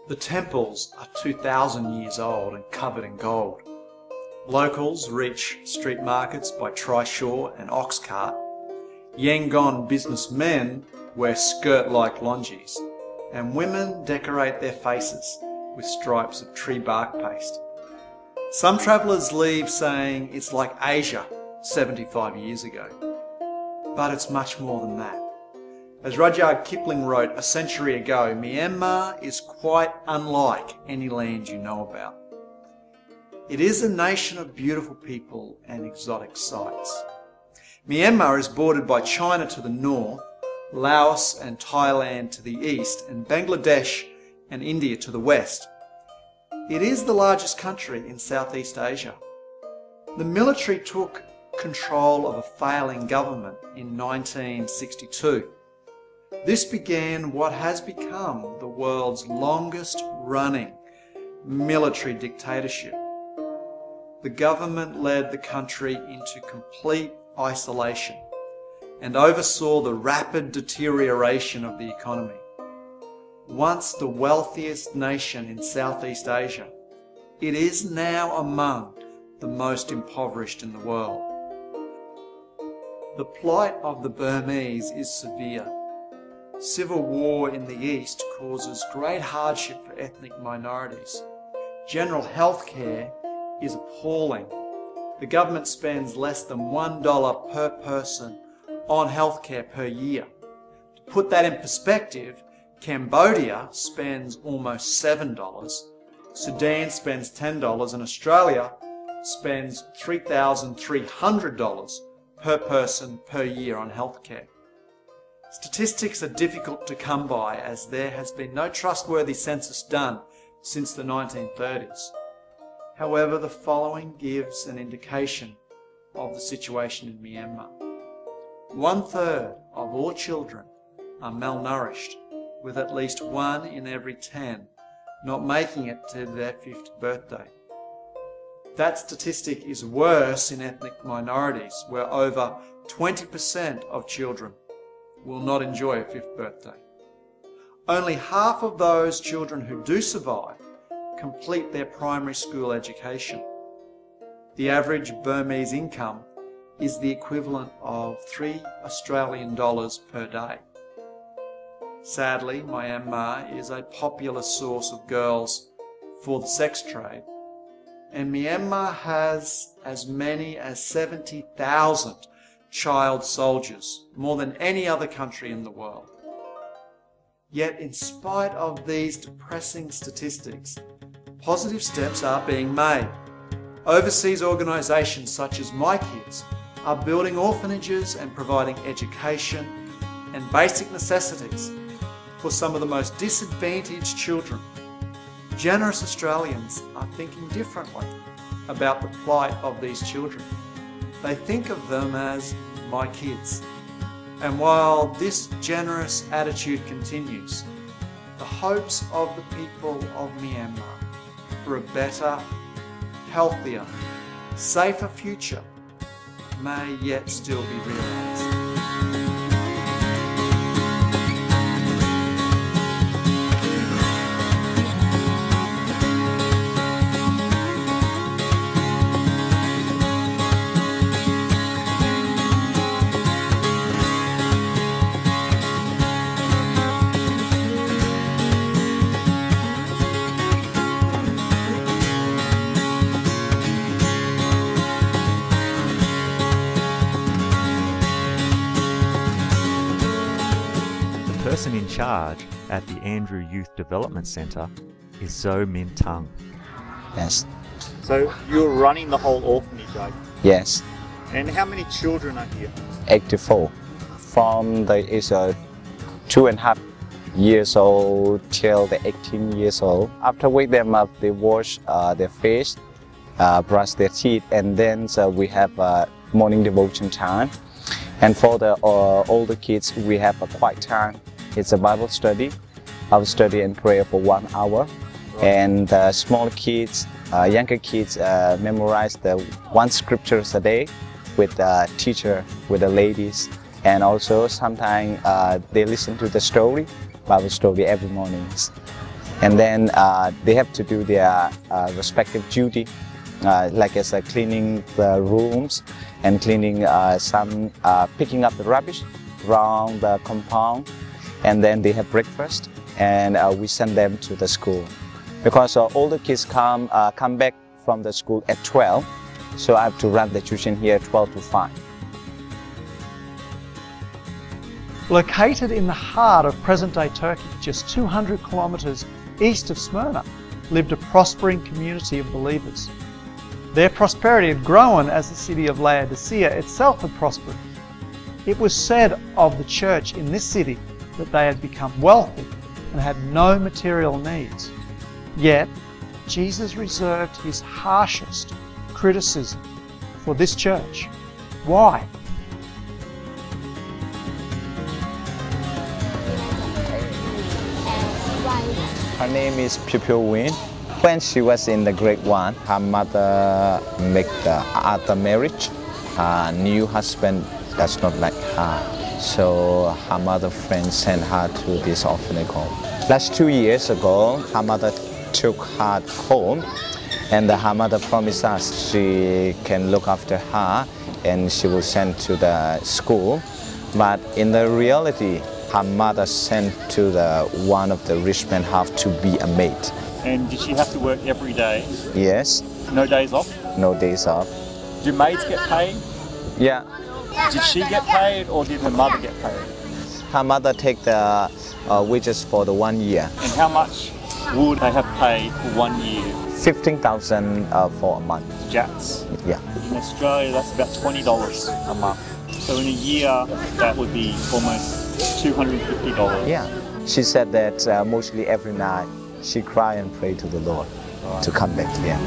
The temples are 2,000 years old and covered in gold. Locals reach street markets by trishaw and ox cart. Yangon businessmen wear skirt-like longies, and women decorate their faces with stripes of tree bark paste. Some travellers leave saying it's like Asia 75 years ago. But it's much more than that. As Rudyard Kipling wrote a century ago, Myanmar is quite unlike any land you know about. It is a nation of beautiful people and exotic sights. Myanmar is bordered by China to the north, Laos and Thailand to the east, and Bangladesh and India to the west. It is the largest country in Southeast Asia. The military took control of a failing government in 1962. This began what has become the world's longest running military dictatorship. The government led the country into complete isolation and oversaw the rapid deterioration of the economy. Once the wealthiest nation in Southeast Asia, it is now among the most impoverished in the world. The plight of the Burmese is severe. Civil war in the east causes great hardship for ethnic minorities. General health care is appalling. The government spends less than $1 per person on healthcare per year. To put that in perspective, Cambodia spends almost $7, Sudan spends $10, and Australia spends $3,300 per person per year on healthcare. Statistics are difficult to come by as there has been no trustworthy census done since the 1930s. However, the following gives an indication of the situation in Myanmar. 1/3 of all children are malnourished, with at least 1 in every 10 not making it to their 5th birthday. That statistic is worse in ethnic minorities, where over 20% of children will not enjoy a 5th birthday. Only half of those children who do survive complete their primary school education. The average Burmese income is the equivalent of $3 Australian per day. Sadly, Myanmar is a popular source of girls for the sex trade, and Myanmar has as many as 70,000 child soldiers, more than any other country in the world. Yet, in spite of these depressing statistics, positive steps are being made. Overseas organisations such as MyKids are building orphanages and providing education and basic necessities for some of the most disadvantaged children. Generous Australians are thinking differently about the plight of these children. They think of them as my kids. And while this generous attitude continues, the hopes of the people of Myanmar for a better, healthier, safer future may yet still be realised. The person in charge at the Andrew Youth Development Centre is Zo Min Tung. Yes. So you're running the whole orphanage, right? Yes. And how many children are here? 84. From the age of 2.5 years old till the 18 years old. After wake them up, they wash their face, brush their teeth, and then we have morning devotion time. And for the older kids, we have a quiet time. It's a Bible study. Bible study and prayer for 1 hour. And small kids, younger kids memorize the 1 scriptures a day with the teacher, with the ladies. And also sometimes they listen to the story, Bible story every morning. and then they have to do their respective duty, like as cleaning the rooms and cleaning picking up the rubbish around the compound, and then they have breakfast, and we send them to the school because all the kids come back from the school at 12, so I have to run the tuition here 12 to 5. Located in the heart of present-day Turkey, just 200 kilometres east of Smyrna, lived a prospering community of believers. Their prosperity had grown as the city of Laodicea itself had prospered. It was said of the church in this city that they had become wealthy and had no material needs. Yet, Jesus reserved his harshest criticism for this church. Why? Her name is Pupil Win. When she was in the grade 1, her mother made the other marriage. Her new husband does not like her, so her mother friend sent her to this orphanage home. Last 2 years ago, her mother took her home, and her mother promised us she can look after her and she will send to the school. But in the reality, her mother sent to one of the rich men's house to be a maid. And did she have to work every day? Yes. No days off? No days off. Do maids get paid? Yeah. Did she get paid or did her mother get paid? Her mother take the wages for the 1 year. And how much would they have paid for 1 year? 15,000 for a month. Jats. Yeah. In Australia, that's about $20 a month. So in a year, that would be almost $250. Yeah. She said that mostly every night she cry and pray to the Lord to come back here.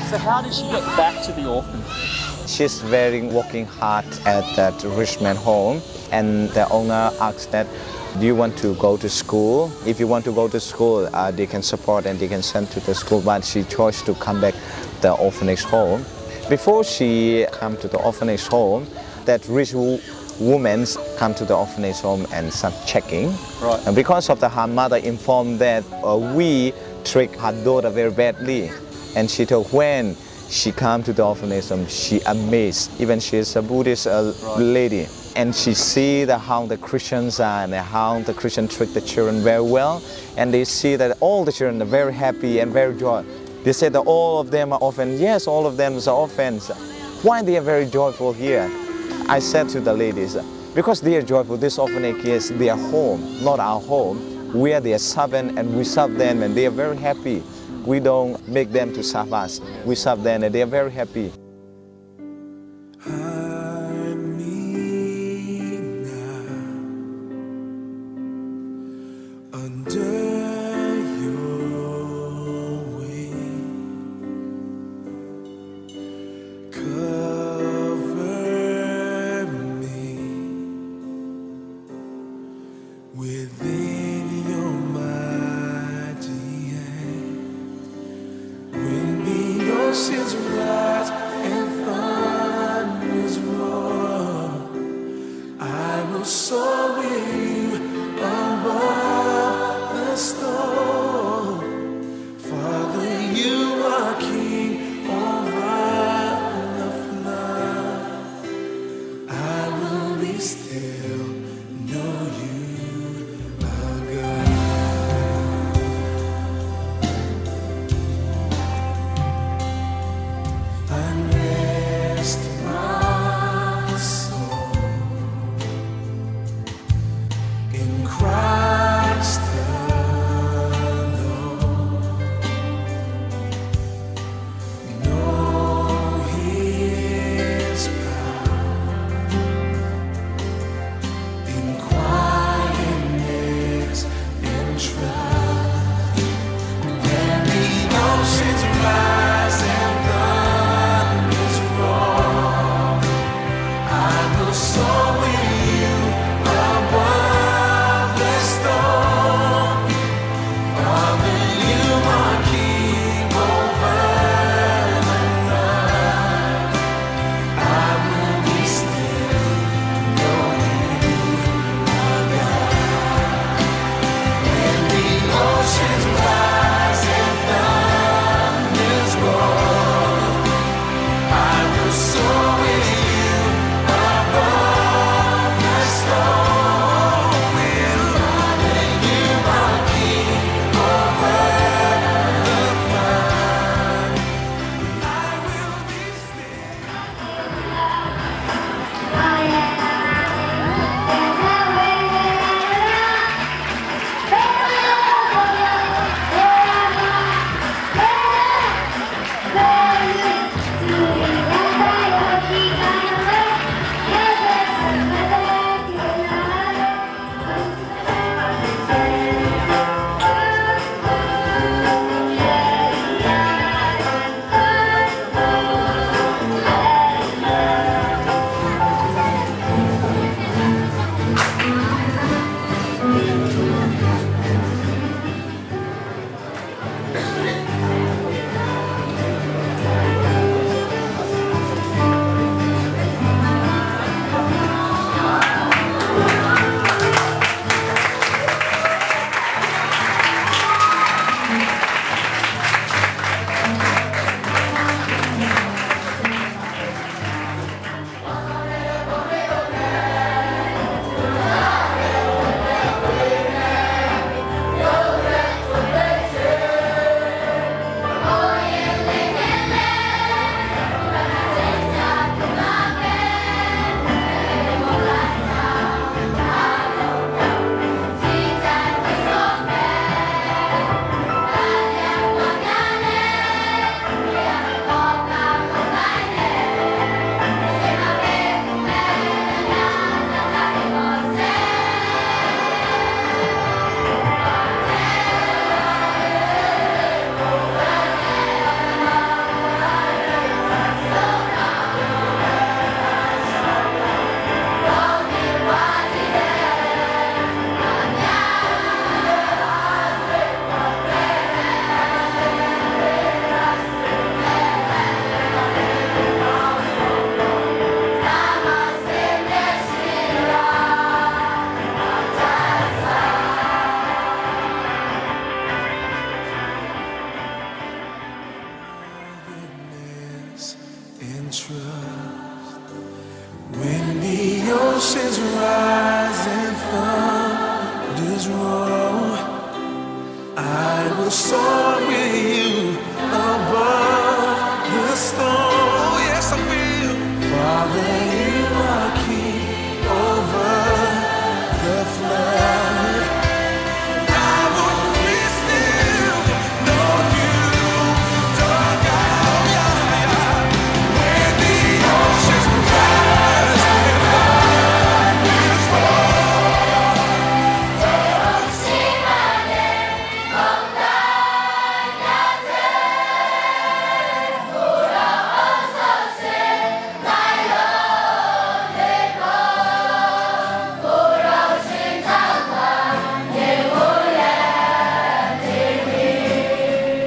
So how did she get back to the orphanage? She's working hard at that rich man home, and the owner asked that, do you want to go to school? If you want to go to school, they can support and they can send to the school, but she chose to come back to the orphanage home. Before she came to the orphanage home, that rich woman come to the orphanage home and start checking. Right. And because of her mother informed that we trick her daughter very badly, and she told when she come to the orphanage home, she amazed. Even she is a Buddhist lady, and she see how the Christians are and how the Christians treat the children very well, and they see that all the children are very happy and very joyful. They say that all of them are orphans. Yes, all of them are orphans. Why they are very joyful here? I said to the ladies, because they are joyful, this orphanage is their home, not our home. We are their servant and we serve them and they are very happy. We don't make them to serve us. We serve them and they are very happy. Within your mighty hand, when the oceans rise and thunders roar, I will soar with you above the storm. Father, you are king over the flood. I will be still, know you.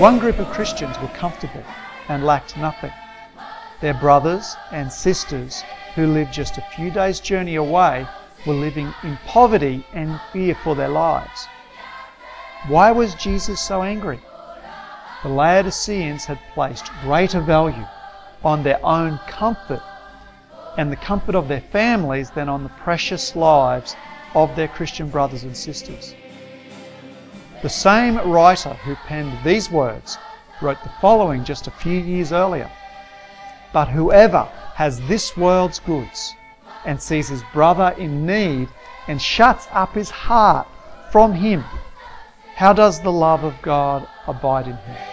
One group of Christians were comfortable and lacked nothing. Their brothers and sisters who lived just a few days' journey away were living in poverty and fear for their lives. Why was Jesus so angry? The Laodiceans had placed greater value on their own comfort and the comfort of their families than on the precious lives of their Christian brothers and sisters. The same writer who penned these words wrote the following just a few years earlier. But whoever has this world's goods and sees his brother in need and shuts up his heart from him, how does the love of God abide in him?